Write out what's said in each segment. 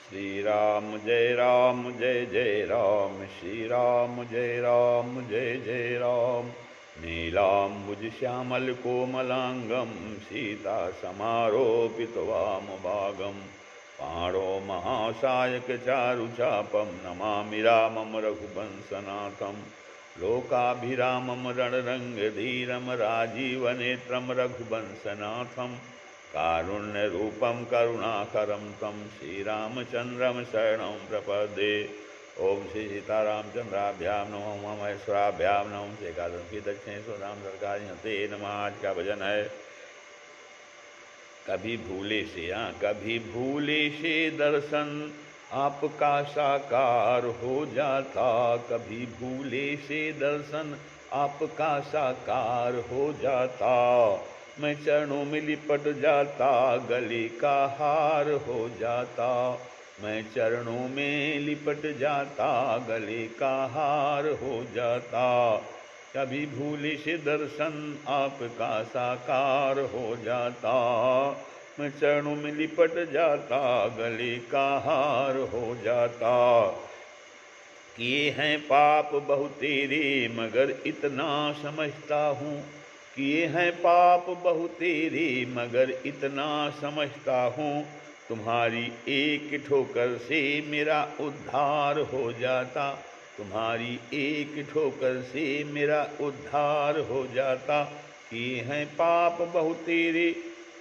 श्री राम जय जय राम, श्री राम जय जय राम। नीलाम्बुज श्यामल कोमलांगम, सीता समारोपित वामभागम। पाणो महासायक चारुचापम, नमामि रामं रघुवंशनाथम। लोकाभिरामं रणरंगधीरं, राजीवनेत्रं रघुवंशनाथम। कारुण्यरूपं करुणाकरं तं श्रीरामचन्द्रं शरणं प्रपद्ये। ओम श्री सीतारामचंद्राभ्यां नमो, उमा महेश्वराभ्यां नमो। एकादश की दक्षिणेश्वर राम सरकार हते नमः। आज का भजन है कभी भूले से, कभी भूले से दर्शन आपका साकार हो जाता। कभी भूले से दर्शन आपका साकार हो जाता। मैं चरणों में लिपट जाता, गले का हार हो जाता। मैं चरणों में लिपट जाता, गले का हार हो जाता। कभी भूले से दर्शन आपका साकार हो जाता। मैं चरणों में लिपट जाता, गले का हार हो जाता। किए हैं पाप बहुत तेरे, मगर इतना समझता हूँ। किए हैं पाप बहुत तेरे, मगर इतना समझता हूँ। तुम्हारी एक ठोकर से मेरा उद्धार हो जाता। तुम्हारी एक ठोकर से मेरा उद्धार हो जाता। किए हैं पाप बहुत तेरे,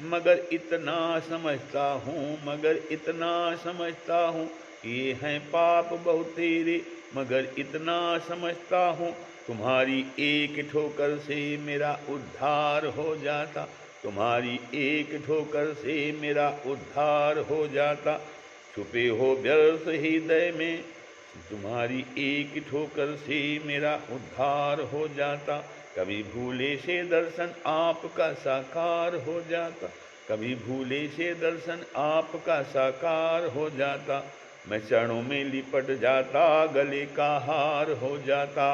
मगर इतना समझता हूँ, मगर इतना समझता हूँ। किए हैं पाप बहुत तेरे, मगर इतना समझता हूँ। तुम्हारी एक ठोकर से मेरा उद्धार हो जाता। तुम्हारी एक ठोकर से मेरा उद्धार हो जाता। छुपे हो व्यर्थ हृदय में, तुम्हारी एक ठोकर से मेरा उद्धार हो जाता। कभी भूले से दर्शन आपका साकार हो जाता। कभी भूले से दर्शन आपका साकार हो जाता। मैं चरणों में लिपट जाता, गले का हार हो जाता।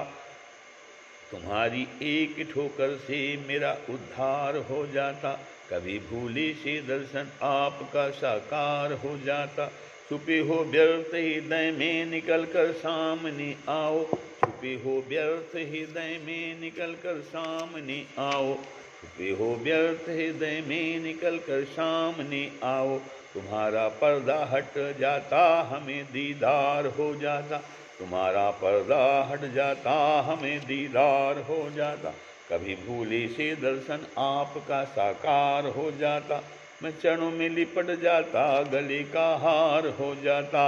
तुम्हारी एक ठोकर से मेरा उद्धार हो जाता। कभी भूले से दर्शन आपका साकार हो जाता। छुपे हो व्यर्थ हृदय में निकल कर सामने आओ। छुपे हो व्यर्थ हृदय में निकल कर सामने आओ। छुपे हो व्यर्थ हृदय में निकल कर सामने आओ। तुम्हारा पर्दा हट जाता, हमें दीदार हो जाता। तुम्हारा पर्दा हट जाता, हमें दीदार हो जाता। कभी भूले से दर्शन आपका साकार हो जाता। मैं चरणों में लिपट जाता, गले का हार हो जाता।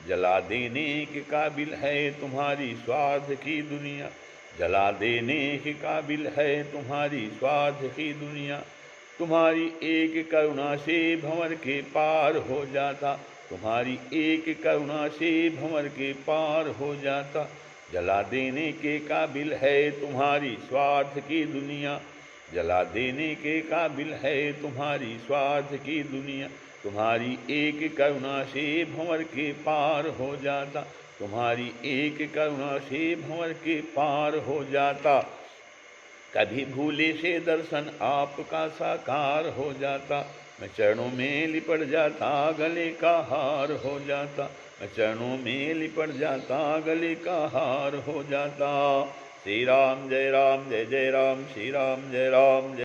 जला देने के काबिल है तुम्हारी स्वार्थ की दुनिया। जला देने के काबिल है तुम्हारी स्वार्थ की दुनिया। तुम्हारी एक करुणा से भंवर के पार हो जाता। तुम्हारी एक करुणा से भंवर के पार हो जाता। जला देने के काबिल है तुम्हारी स्वार्थ की दुनिया। जला देने के काबिल है तुम्हारी स्वार्थ की दुनिया। तुम्हारी एक करुणा से भंवर के पार हो जाता। तुम्हारी एक करुणा से भंवर के पार हो जाता। कभी भूले से दर्शन आपका साकार हो जाता। मैं चरणों में लिपट जाता, गले का हार हो जाता। मैं चरणों में लिपट जाता, गले का हार हो जाता। श्री राम जय जय राम, श्री राम जय